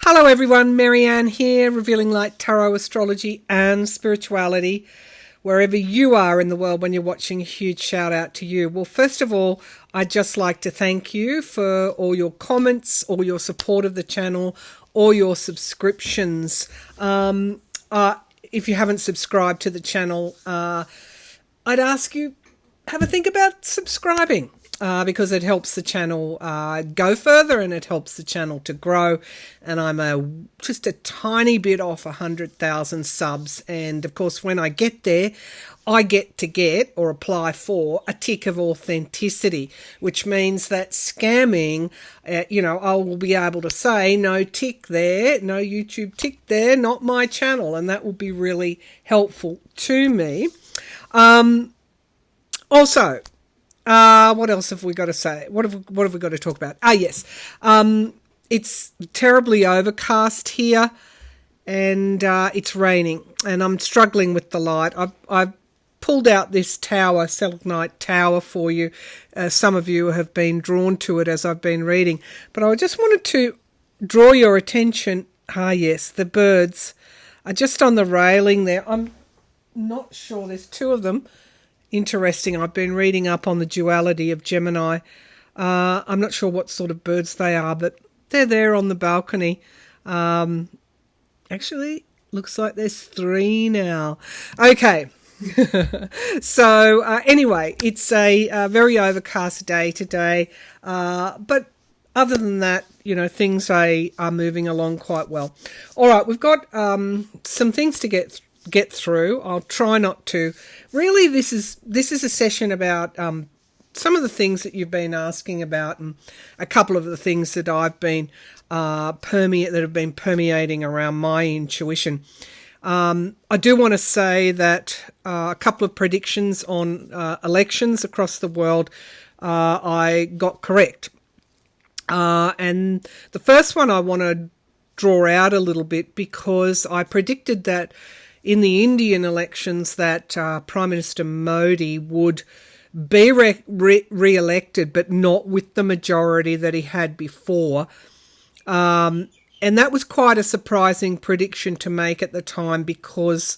Hello everyone, Maryann here, revealing light, tarot, astrology and spirituality. Wherever you are in the world when you're watching, a huge shout out to you. Well, first of all, I'd just like to thank you for all your comments, all your support of the channel, all your subscriptions. If you haven't subscribed to the channel, I'd ask you, have a think about subscribing. Because it helps the channel go further and it helps the channel to grow. And I'm just a tiny bit off 100,000 subs. And of course, when I get there, I get to get or apply for a tick of authenticity, which means that scamming, I will be able to say no tick there, no YouTube tick there, not my channel. And that will be really helpful to me. Also, what else have we got to say? What have we got to talk about? Yes. It's terribly overcast here and it's raining and I'm struggling with the light. I've pulled out this tower, selenite tower for you. Some of you have been drawn to it as I've been reading. But I just wanted to draw your attention. Yes, the birds are just on the railing there. I'm not sure. There's two of them. Interesting. I've been reading up on the duality of Gemini. I'm not sure what sort of birds they are, but they're there on the balcony. Actually, looks like there's three now. Okay. So anyway, it's a very overcast day today. But other than that, things are moving along quite well. All right, we've got some things to get through. I'll try not to. Really, this is a session about some of the things that you've been asking about, and a couple of the things that I've been that have been permeating around my intuition. I do want to say that a couple of predictions on elections across the world I got correct, and the first one I want to draw out a little bit because I predicted that in the Indian elections that Prime Minister Modi would be re-elected, but not with the majority that he had before. And that was quite a surprising prediction to make at the time because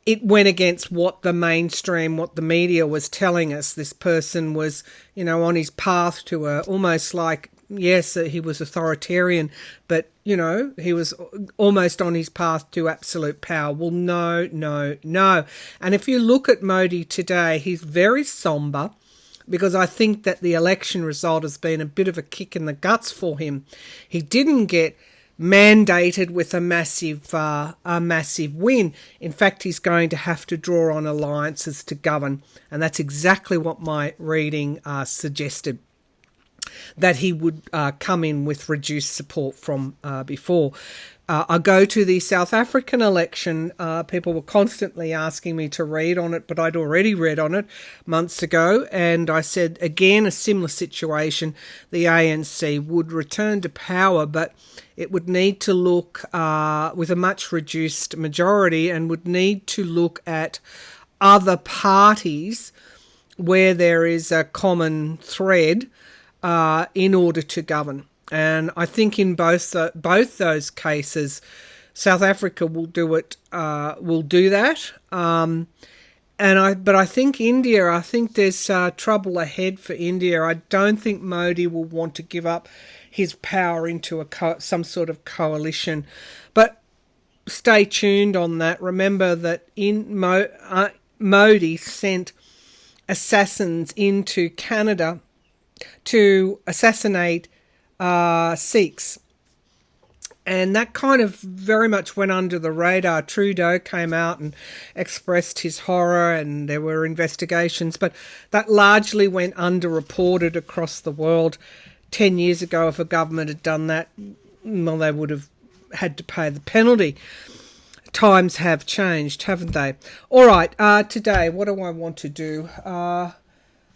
it went against what the mainstream, what the media was telling us. This person was, on his path to almost like, yes, he was authoritarian, but, he was almost on his path to absolute power. Well, no. And if you look at Modi today, he's very somber because I think that the election result has been a bit of a kick in the guts for him. He didn't get mandated with a massive win. In fact, he's going to have to draw on alliances to govern. And that's exactly what my reading suggested, that he would come in with reduced support from before. I go to the South African election. People were constantly asking me to read on it, but I'd already read on it months ago. And I said, again, a similar situation. The ANC would return to power, but it would need to look with a much reduced majority and would need to look at other parties where there is a common thread in order to govern. And I think in both those cases, South Africa will do it. Will do that. But I think India. I think there's trouble ahead for India. I don't think Modi will want to give up his power into some sort of coalition. But stay tuned on that. Remember that Modi sent assassins into Canada to assassinate Sikhs. And that kind of very much went under the radar. Trudeau came out and expressed his horror and there were investigations, but that largely went underreported across the world. 10 years ago, if a government had done that, well, they would have had to pay the penalty. Times have changed, haven't they? All right, today, what do I want to do?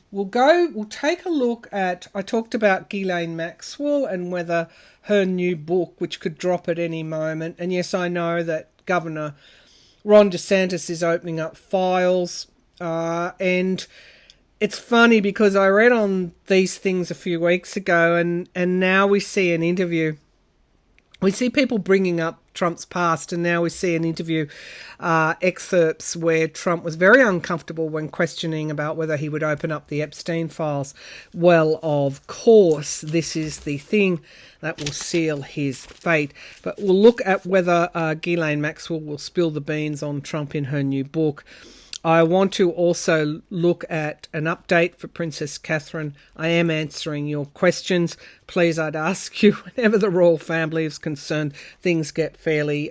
We'll take a look at, I talked about Ghislaine Maxwell and whether her new book, which could drop at any moment. And yes, I know that Governor Ron DeSantis is opening up files. And it's funny because I read on these things a few weeks ago and now we see an interview we see people bringing up Trump's past, and now we see an interview excerpts where Trump was very uncomfortable when questioning about whether he would open up the Epstein files. Well, of course, this is the thing that will seal his fate. But we'll look at whether Ghislaine Maxwell will spill the beans on Trump in her new book. I want to also look at an update for Princess Katherine. I am answering your questions. Please, I'd ask you, whenever the royal family is concerned, things get fairly,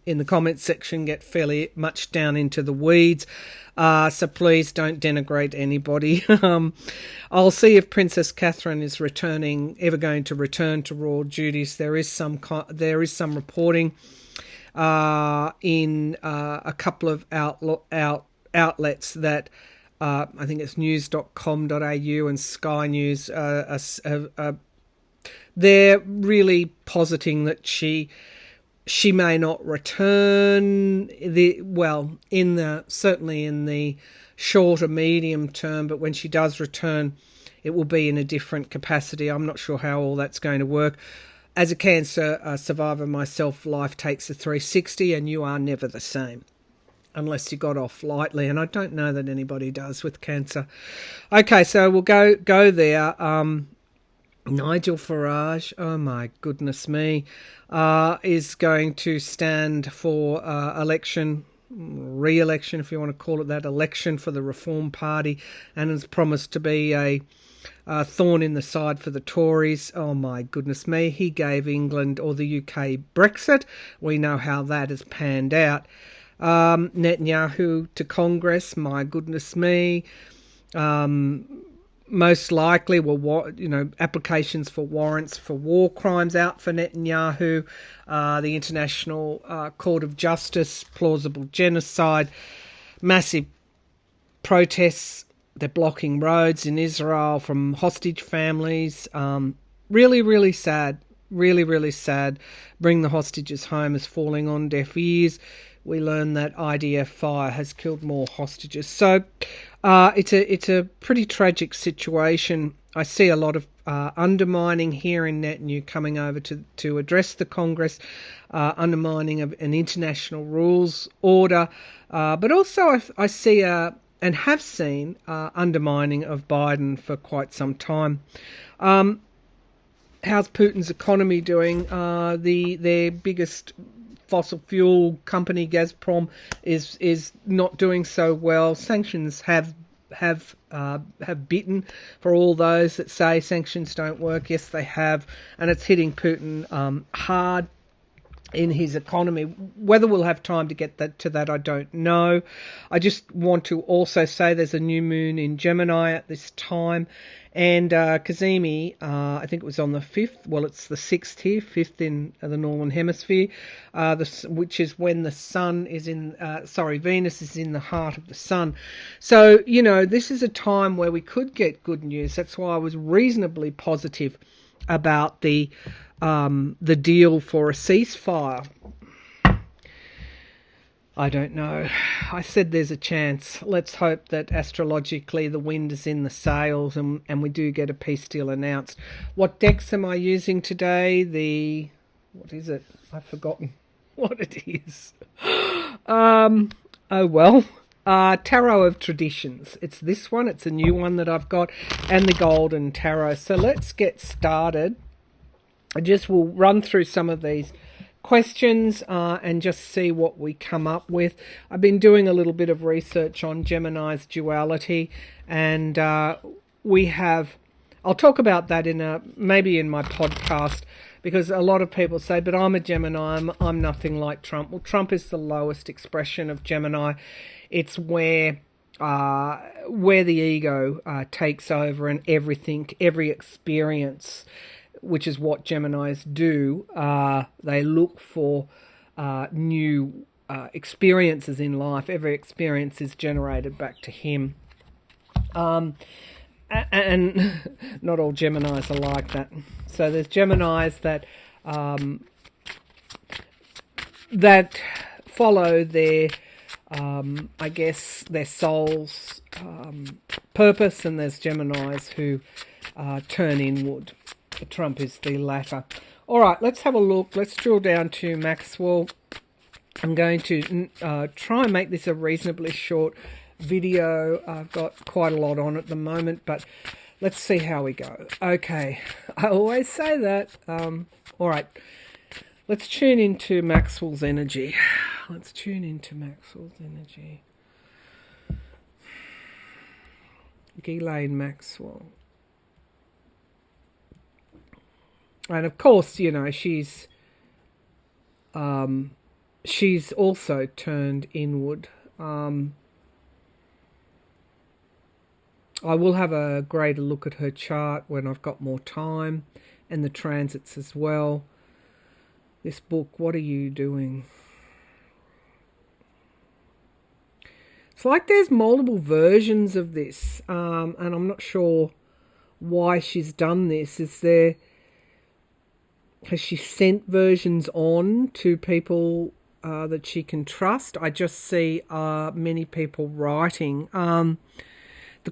in the comments section, get fairly much down into the weeds. So please don't denigrate anybody. I'll see if Princess Katherine is ever going to return to royal duties. There is some reporting in a couple of outlets that I think it's news.com.au and Sky News, they're really positing that she may not return, certainly in the short or medium term, but when she does return, it will be in a different capacity. I'm not sure how all that's going to work. As a cancer survivor myself, life takes a 360 and you are never the same, unless you got off lightly, and I don't know that anybody does with cancer. Okay, so we'll go there. Nigel Farage, oh my goodness me, is going to stand for re-election, if you want to call it that, election for the Reform Party, and has promised to be a thorn in the side for the Tories. Oh my goodness me, he gave England or the UK Brexit. We know how that has panned out. Netanyahu to Congress, my goodness me. Most likely applications for warrants for war crimes out for Netanyahu. The International Court of Justice, plausible genocide, massive protests. They're blocking roads in Israel from hostage families. Really, really sad. Really, really sad. Bring the hostages home is falling on deaf ears. We learn that IDF fire has killed more hostages. So it's a pretty tragic situation. I see a lot of undermining here in Netanyahu coming over to address the Congress, undermining of an international rules order, but also I see and have seen undermining of Biden for quite some time. How's Putin's economy doing? Their biggest fossil fuel company, Gazprom, is not doing so well. Sanctions have bitten for all those that say sanctions don't work. Yes, they have, and it's hitting Putin hard in his economy. Whether we'll have time to get to that, I don't know. I just want to also say there's a new moon in Gemini at this time, and Kazemi, I think it was on the 5th, well, it's the 6th here, 5th in the Northern Hemisphere, which is when the sun is Venus is in the heart of the sun. So, this is a time where we could get good news. That's why I was reasonably positive about the deal for a ceasefire. I don't know. I said there's a chance. Let's hope that astrologically the wind is in the sails and we do get a peace deal announced. What decks am I using today? What is it? I've forgotten what it is. Tarot of Traditions. It's this one. It's a new one that I've got, and the Golden Tarot. So let's get started. We'll run through some of these questions and just see what we come up with. I've been doing a little bit of research on Gemini's duality, and I'll talk about that maybe in my podcast, because a lot of people say, but I'm a Gemini, I'm nothing like Trump. Well, Trump is the lowest expression of Gemini. It's where the ego takes over, and every experience, which is what Geminis do. They look for new experiences in life. Every experience is generated back to him. And not all Geminis are like that. So there's Geminis that follow their their soul's purpose, and there's Geminis who turn inward. Trump is the latter. All right, let's have a look. Let's drill down to Maxwell. I'm going to try and make this a reasonably short video. I've got quite a lot on at the moment, but let's see how we go. Okay, I always say that. All right, let's tune into Maxwell's energy. Let's tune into Maxwell's energy. Ghislaine Maxwell. And of course, you know, she's also turned inward. I will have a greater look at her chart when I've got more time, and the transits as well. This book, what are you doing? It's like there's multiple versions of this, and I'm not sure why she's done this. Has she sent versions on to people that she can trust? I just see many people writing. The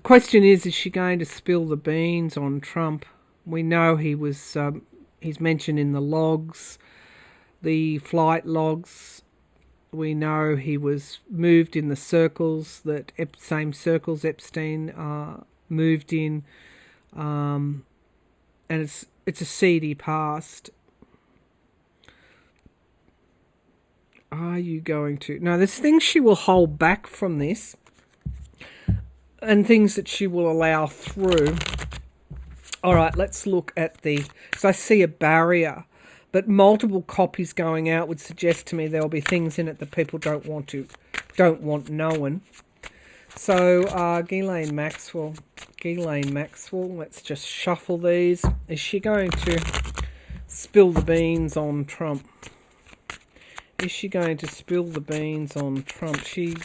question is she going to spill the beans on Trump? We know he's mentioned in the logs, the flight logs. We know he was moved in the circles, same circles Epstein moved in. And it's a seedy past. Are you going to... No, there's things she will hold back from this and things that she will allow through. All right, let's look at so I see a barrier, but multiple copies going out would suggest to me there'll be things in it that people don't want known. So, Ghislaine Maxwell, let's just shuffle these. Is she going to spill the beans on Trump? Is she going to spill the beans on Trump? She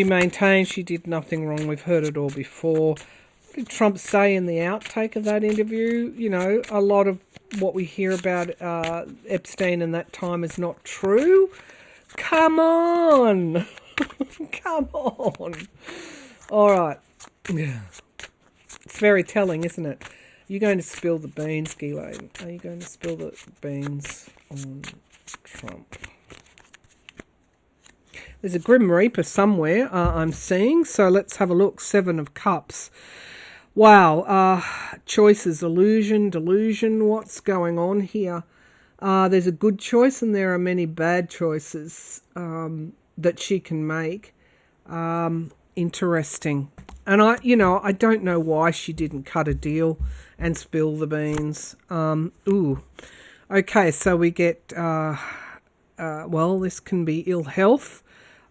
maintains she did nothing wrong. We've heard it all before. What did Trump say in the outtake of that interview? You know, a lot of what we hear about Epstein in that time is not true. Come on. Come on. All right. It's very telling, isn't it? You're going to spill the beans, Ghislaine. Are you going to spill the beans on Trump? There's a Grim Reaper somewhere I'm seeing, so let's have a look. 7 of Cups. Wow. Choices, illusion, delusion. What's going on here? There's a good choice and there are many bad choices that she can make. Interesting. And I don't know why she didn't cut a deal and spill the beans. Okay, so we get, this can be ill health.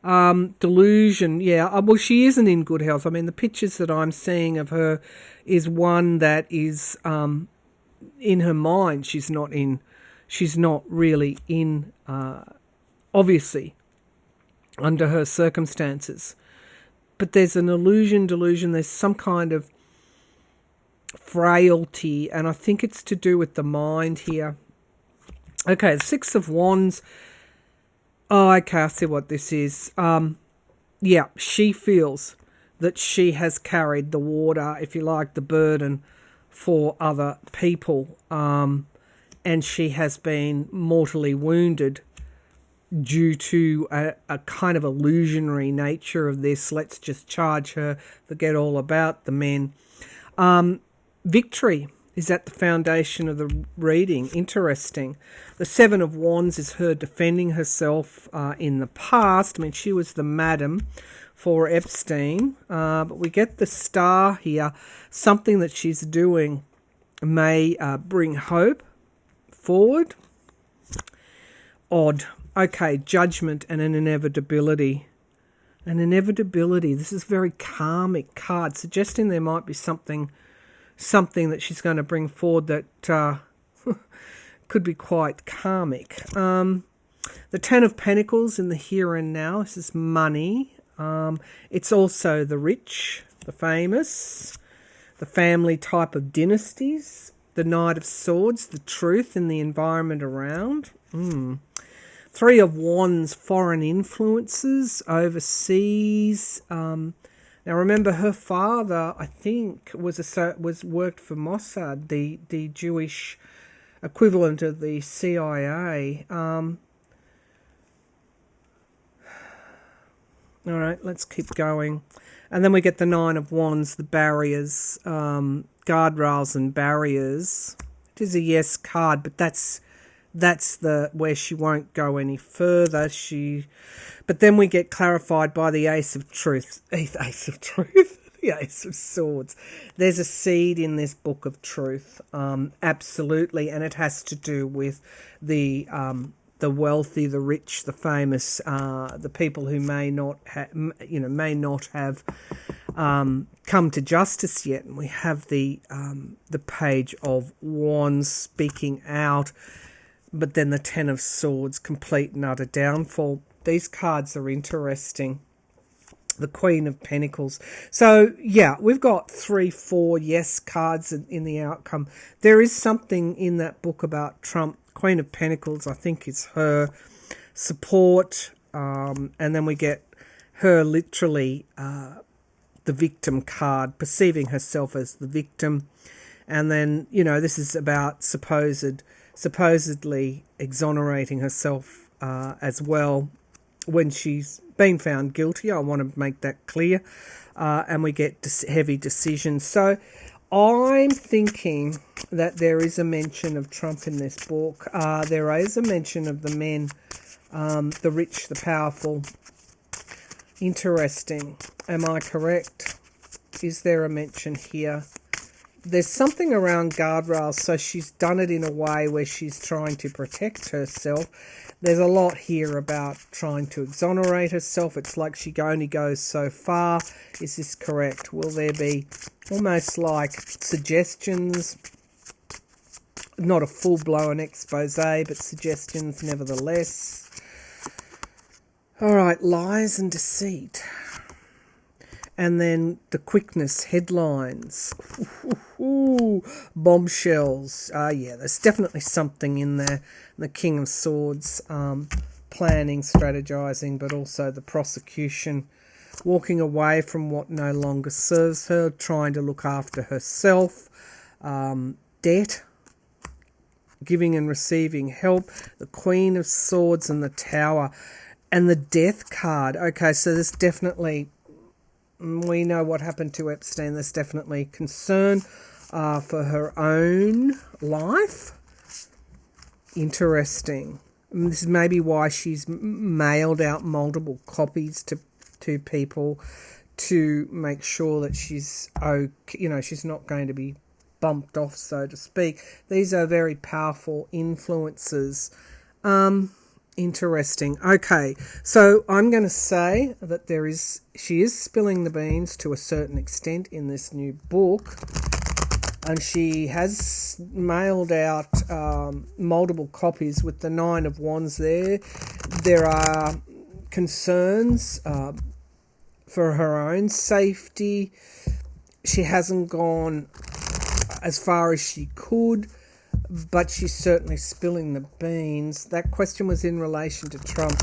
Delusion, yeah. Well, she isn't in good health. I mean, the pictures that I'm seeing of her is one that is in her mind. She's not really in, obviously, under her circumstances. But there's an illusion, delusion. There's some kind of frailty, and I think it's to do with the mind here. Okay, 6 of Wands. Oh, okay, I see what this is. Yeah, she feels that she has carried the water, if you like, the burden for other people. And she has been mortally wounded due to a kind of illusionary nature of this. Let's just charge her, forget all about the men. Victory is at the foundation of the reading. Interesting. The 7 of Wands is her defending herself in the past. I mean, she was the madam for Epstein. But we get the Star here. Something that she's doing may bring hope forward. Odd. Okay, Judgment and an inevitability. An inevitability. This is a very karmic card, suggesting there might be something that she's going to bring forward that could be quite karmic. The 10 of Pentacles in the here and now. This is money. It's also the rich, the famous, the family type of dynasties. The Knight of Swords, the truth in the environment around. 3 of Wands, foreign influences, overseas. Now remember, her father, I think, was worked for Mossad, the Jewish equivalent of the CIA. All right, let's keep going. And then we get the Nine of Wands, the barriers, guardrails and barriers. It is a yes card, but that's the where she won't go any further. But then we get clarified by the Ace of Truth. Ace of Truth. The Ace of Swords. There's a seed in this book of truth, absolutely, and it has to do with the wealthy, the rich, the famous, the people who may not have come to justice yet. And we have the Page of Wands speaking out, but then the Ten of Swords, complete and utter downfall. These cards are interesting. The Queen of Pentacles. So, yeah, we've got 3-4 yes cards in the outcome. There is something in that book about Trump. Queen of Pentacles, I think, is her support. And then we get her literally the victim card, perceiving herself as the victim. And then, this is about supposedly exonerating herself as well when she's been found guilty. I want to make that clear. And we get heavy decisions. So I'm thinking that there is a mention of Trump in this book. There is a mention of the men, the rich, the powerful. Interesting. Am I correct? Is there a mention here? There's something around guardrails, so she's done it in a way where she's trying to protect herself. There's a lot here about trying to exonerate herself. It's like she only goes so far. Is this correct? Will there be almost like suggestions? Not a full-blown expose, but suggestions nevertheless. All right, lies and deceit. And then the quickness, headlines. Ooh, bombshells. Yeah, there's definitely something in there. The King of Swords, planning, strategizing, but also the prosecution, walking away from what no longer serves her, trying to look after herself, debt, giving and receiving help, the Queen of Swords and the Tower, and the Death card. Okay, so there's definitely... We know what happened to Epstein. There's definitely concern for her own life. Interesting. This is maybe why she's mailed out multiple copies to people to make sure that she's okay, she's not going to be bumped off, so to speak. These are very powerful influences. Interesting. Okay, so I'm going to say that she is spilling the beans to a certain extent in this new book, and she has mailed out multiple copies with the Nine of Wands there. There are concerns for her own safety. She hasn't gone as far as she could, but she's certainly spilling the beans. That question was in relation to Trump,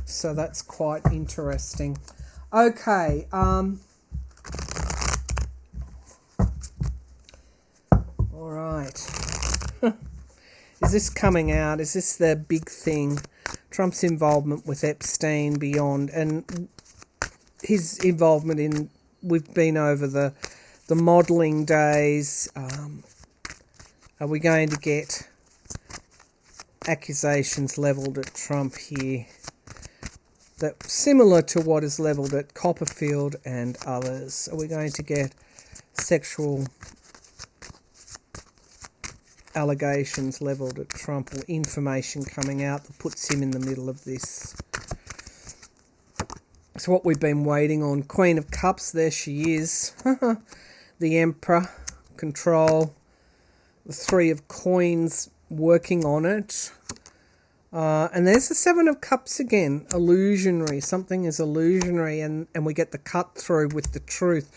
so that's quite interesting. Okay, all right. Is this coming out? Is this the big thing? Trump's involvement with Epstein beyond, and his involvement in, we've been over the modelling days. Are we going to get accusations levelled at Trump here that similar to what is levelled at Copperfield and others? Are we going to get sexual allegations levelled at Trump, or information coming out that puts him in the middle of this? It's what we've been waiting on. Queen of Cups, there she is. The Emperor, control. The Three of Coins, working on it. And there's the Seven of Cups again. Illusionary. Something is illusionary, and we get the cut through with the truth.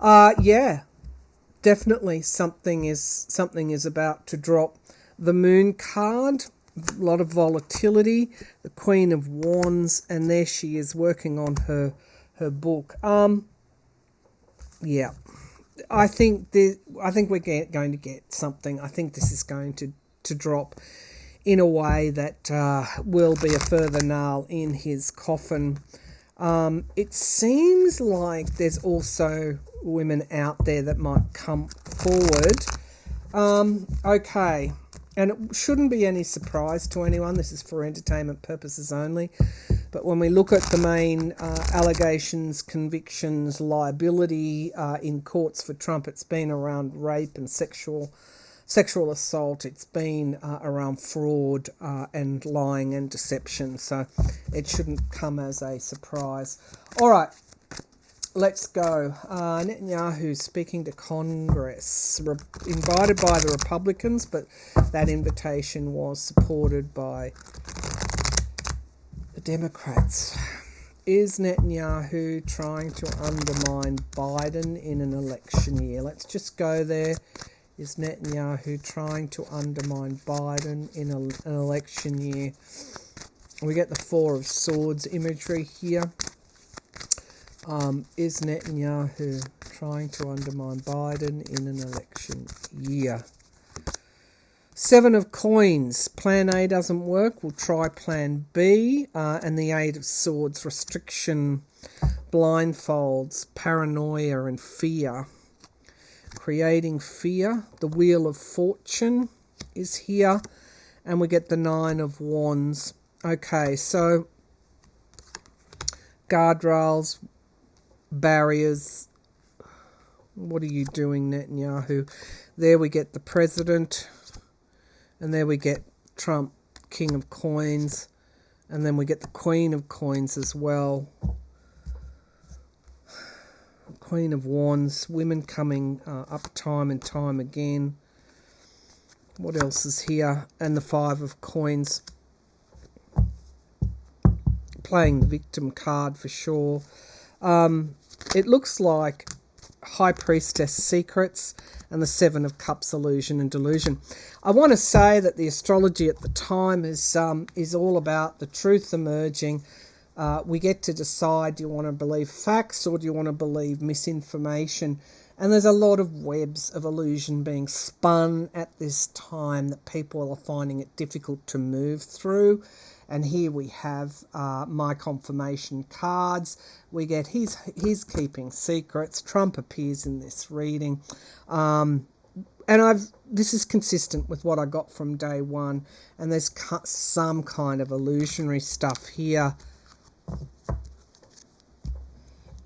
Yeah, definitely something is about to drop. The Moon card, a lot of volatility. The Queen of Wands, and there she is working on her book. Yeah. I think we're going to get something. I think this is going to to drop in a way that will be a further nail in his coffin. It seems like there's also women out there that might come forward. Okay, and it shouldn't be any surprise to anyone. This is for entertainment purposes only. But when we look at the main allegations, convictions, liability in courts for Trump, it's been around rape and sexual assault. It's been around fraud and lying and deception. So it shouldn't come as a surprise. All right, let's go. Netanyahu speaking to Congress, invited by the Republicans, but that invitation was supported by the Democrats. Is Netanyahu trying to undermine Biden in an election year? Let's just go there. Is Netanyahu trying to undermine Biden in an election year? We get the Four of Swords imagery here. Is Netanyahu trying to undermine Biden in an election year? Seven of Coins. Plan A doesn't work. We'll try Plan B. And the Eight of Swords. Restriction, blindfolds, paranoia and fear. Creating fear. The Wheel of Fortune is here. And we get the Nine of Wands. Okay, so guardrails, barriers. What are you doing, Netanyahu? There we get the president. And there we get Trump, King of Coins. And then we get the Queen of Coins as well. Queen of Wands. Women coming up time and time again. What else is here? And the Five of Coins. Playing the victim card for sure. It looks like High Priestess secrets and the Seven of Cups illusion and delusion. I want to say that the astrology at the time is all about the truth emerging. We get to decide, do you want to believe facts or do you want to believe misinformation? And there's a lot of webs of illusion being spun at this time that people are finding it difficult to move through. And here we have my confirmation cards. We get he's keeping secrets. Trump appears in this reading. And this is consistent with what I got from day one. And there's some kind of illusionary stuff here.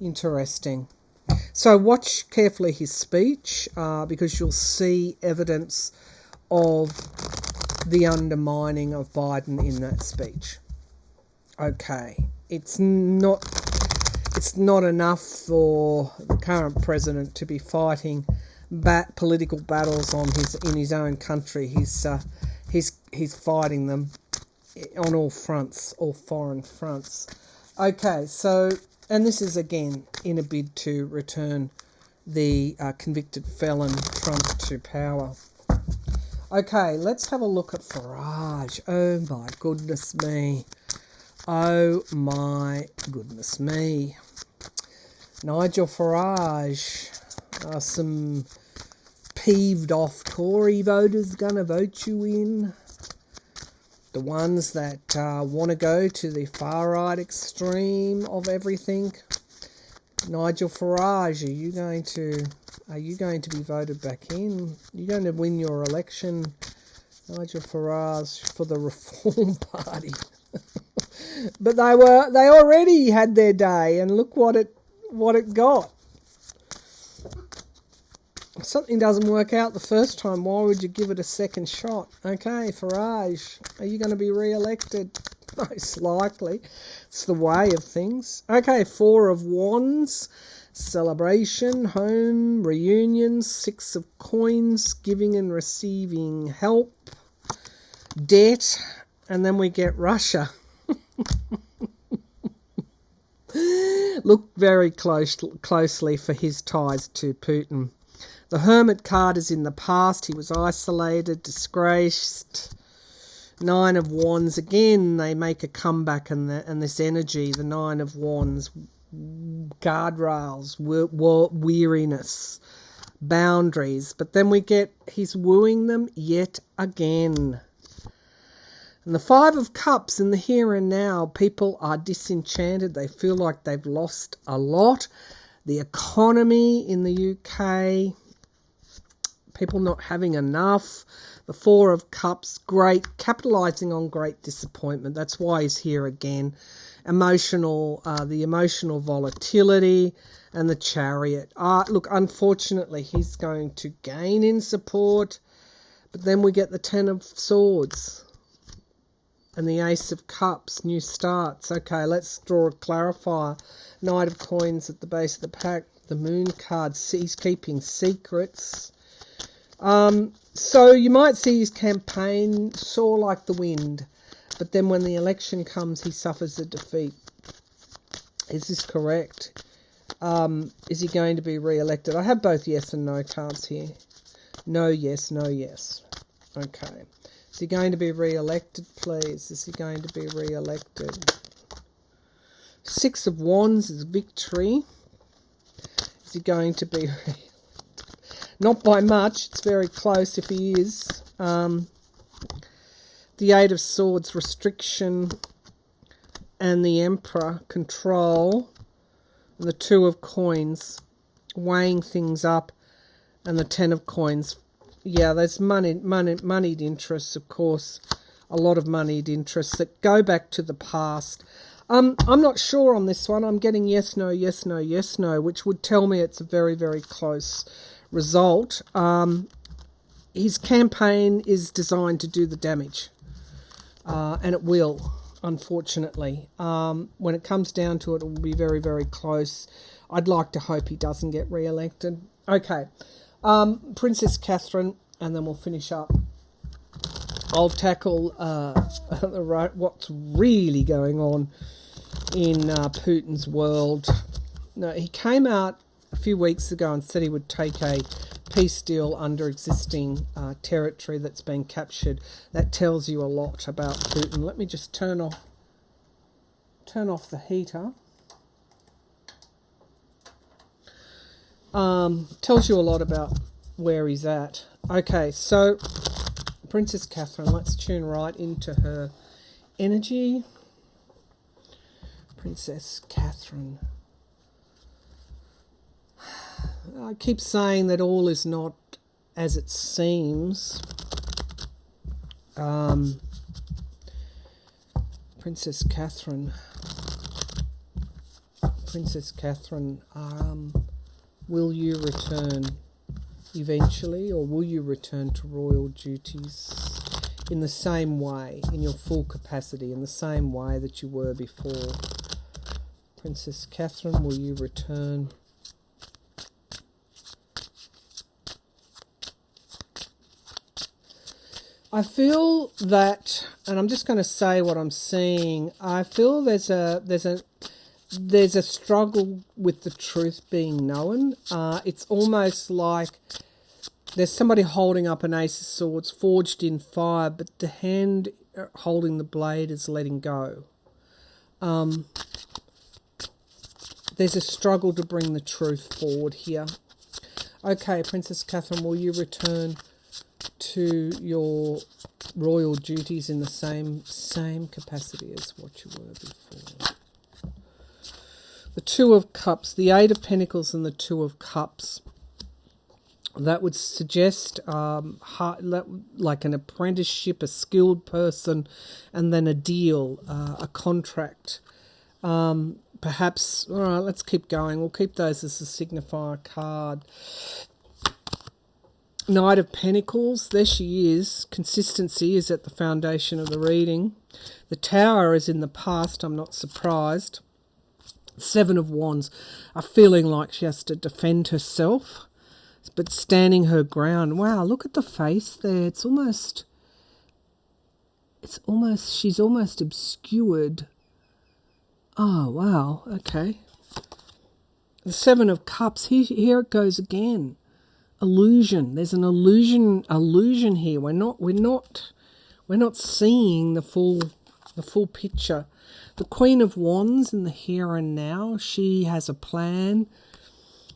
Interesting. So watch carefully his speech because you'll see evidence of the undermining of Biden in that speech. Okay, it's not enough for the current president to be fighting political battles in his own country. He's fighting them on all fronts, all foreign fronts. Okay, so and this is again in a bid to return the convicted felon Trump to power. Okay, let's have a look at Farage. Oh my goodness me. Oh my goodness me. Nigel Farage. Some peeved off Tory voters going to vote you in. The ones that want to go to the far right extreme of everything. Nigel Farage, are you going to be voted back in? Are you going to win your election? Nigel Farage for the Reform Party. But they already had their day, and look what it got. If something doesn't work out the first time, why would you give it a second shot? Okay, Farage, are you going to be re-elected? Most likely. It's the way of things. Okay, Four of Wands. Celebration, home, reunions, Six of Coins, giving and receiving help, debt, and then we get Russia. Look very closely for his ties to Putin. The Hermit card is in the past. He was isolated, disgraced. Nine of Wands, again, they make a comeback, and this energy, the Nine of Wands, guardrails, weariness, boundaries. But then we get he's wooing them yet again. And the Five of Cups in the here and now, people are disenchanted. They feel like they've lost a lot. The economy in the UK, people not having enough. The Four of Cups, great, capitalising on great disappointment. That's why he's here again. The emotional volatility and the Chariot. Look, unfortunately, he's going to gain in support. But then we get the Ten of Swords. And the Ace of Cups, new starts. Okay, let's draw a clarifier. Knight of Coins at the base of the pack. The Moon card, he's keeping secrets. So you might see his campaign soar like the wind. But then when the election comes, he suffers a defeat. Is this correct? Is he going to be re-elected? I have both yes and no cards here. No, yes, no, yes. Okay. Is he going to be re-elected, please? Is he going to be re-elected? Six of Wands is victory. Is he going to be re-elected? Not by much. It's very close if he is. The Eight of Swords, restriction. And the Emperor, control. And the Two of Coins, weighing things up. And the Ten of Coins. Yeah, there's moneyed interests, of course. A lot of moneyed interests that go back to the past. I'm not sure on this one. I'm getting yes, no, yes, no, yes, no, which would tell me it's a very, very close result. His campaign is designed to do the damage. And it will, unfortunately. When it comes down to it, it will be very, very close. I'd like to hope he doesn't get re-elected. Okay. Princess Katherine, and then we'll finish up. I'll tackle what's really going on in Putin's world. No, he came out a few weeks ago and said he would take a peace deal under existing territory that's been captured. That tells you a lot about Putin. Let me just turn off the heater. Tells you a lot about where he's at. Okay, so Princess Katherine, let's tune right into her energy. Princess Katherine. I keep saying that all is not as it seems. Princess Katherine. Will you return eventually, or will you return to royal duties in the same way, in your full capacity, in the same way that you were before? Princess Katherine, will you return? I feel that, and I'm just going to say what I'm seeing, I feel there's a struggle with the truth being known. It's almost like there's somebody holding up an Ace of Swords forged in fire, but the hand holding the blade is letting go. There's a struggle to bring the truth forward here. Okay, Princess Katherine, will you return to your royal duties in the same capacity as what you were before? The Two of Cups, the Eight of Pentacles and the Two of Cups. That would suggest like an apprenticeship, a skilled person, and then a deal, a contract. Perhaps, all right, let's keep going. We'll keep those as a signifier card. Knight of Pentacles, there she is. Consistency is at the foundation of the reading. The Tower is in the past, I'm not surprised. Seven of Wands, are feeling like she has to defend herself, but standing her ground. Wow, look at the face there. It's almost, she's almost obscured. Oh, wow, okay. The Seven of Cups, here it goes again. Illusion. There's an illusion here. We're not seeing the full picture. The Queen of Wands in the here and now, she has a plan.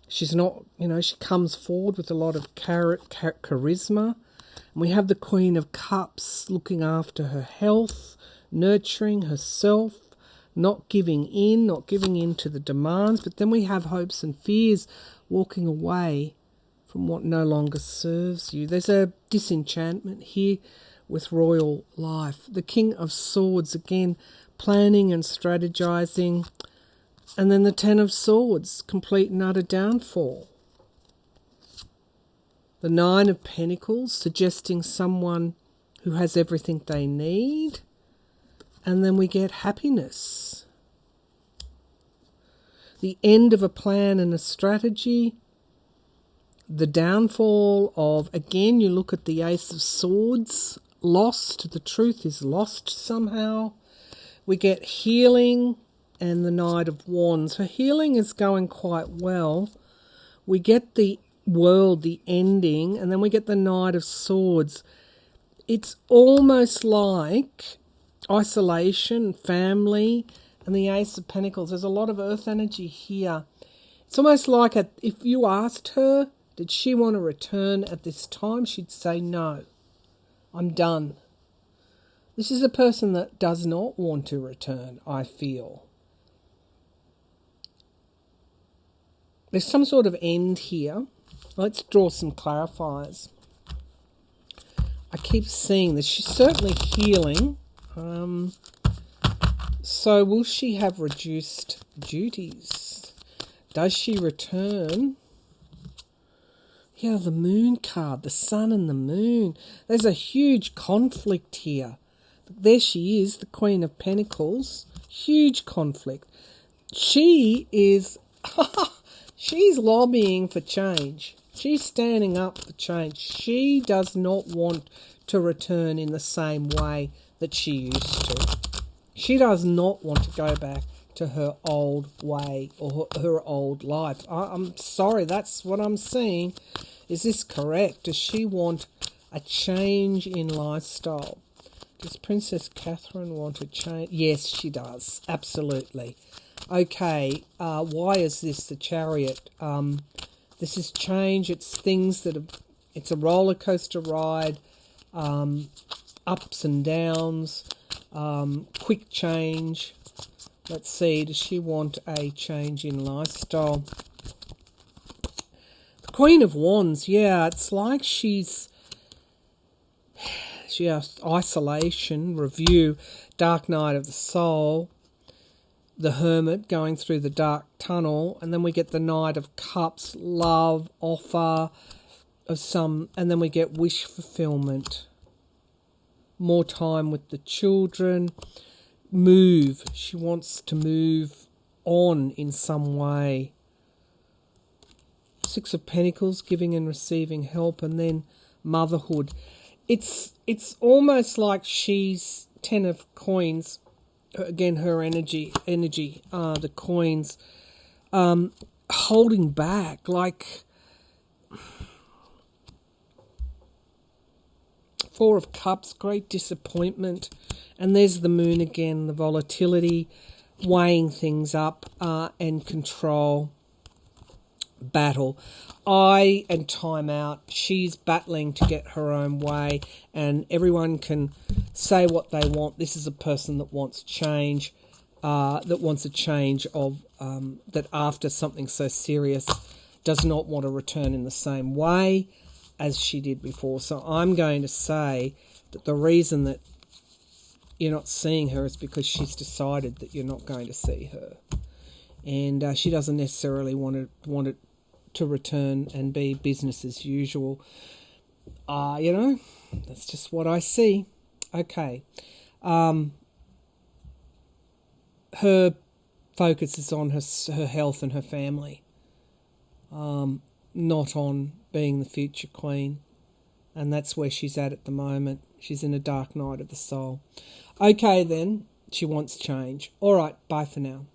She's not, she comes forward with a lot of charisma. And we have the Queen of Cups looking after her health, nurturing herself, not giving in to the demands. But then we have hopes and fears, walking away from what no longer serves you. There's a disenchantment here with royal life. The King of Swords, again, planning and strategizing. And then the Ten of Swords, complete and utter downfall. The Nine of Pentacles, suggesting someone who has everything they need. And then we get happiness. The end of a plan and a strategy. The downfall of, again, you look at the Ace of Swords, lost. The truth is lost somehow. We get healing and the Knight of Wands. Her healing is going quite well. We get the world, the ending, and then we get the Knight of Swords. It's almost like isolation, family, and the Ace of Pentacles. There's a lot of earth energy here. It's almost like if you asked her, did she want to return at this time, she'd say, no, I'm done. This is a person that does not want to return, I feel. There's some sort of end here. Let's draw some clarifiers. I keep seeing this. She's certainly healing. So will she have reduced duties? Does she return? Yeah, the Moon card, the Sun and the Moon. There's a huge conflict here. There she is, the Queen of Pentacles. Huge conflict. She is... She's lobbying for change. She's standing up for change. She does not want to return in the same way that she used to. She does not want to go back to her old way or her old life. I'm sorry, that's what I'm seeing. Is this correct? Does she want a change in lifestyle? Does Princess Katherine want a change? Yes, she does. Absolutely. Okay, why is this the Chariot? This is change. It's things that have... It's a roller coaster ride, ups and downs, quick change. Let's see, does she want a change in lifestyle? The Queen of Wands, yeah, it's like she's isolation, review, Dark Night of the Soul, the Hermit going through the dark tunnel, and then we get the Knight of Cups, love, offer of some, and then we get wish fulfillment, more time with the children, move. She wants to move on in some way. Six of Pentacles, giving and receiving help, and then motherhood. It's almost like she's Ten of Coins. Again, her energy, the coins, holding back, like Four of Cups, great disappointment, and there's the Moon again, the volatility, weighing things up, and control, battle. And time out. She's battling to get her own way, and everyone can say what they want. This is a person that wants change, that wants a change of, that after something so serious does not want to return in the same way as she did before. So I'm going to say that the reason that you're not seeing her is because she's decided that you're not going to see her. And she doesn't necessarily want it to return and be business as usual. That's just what I see. Okay. Her focus is on her health and her family, not on being the future queen. And that's where she's at the moment. She's in a dark night of the soul. Okay, then. She wants change. All right, bye for now.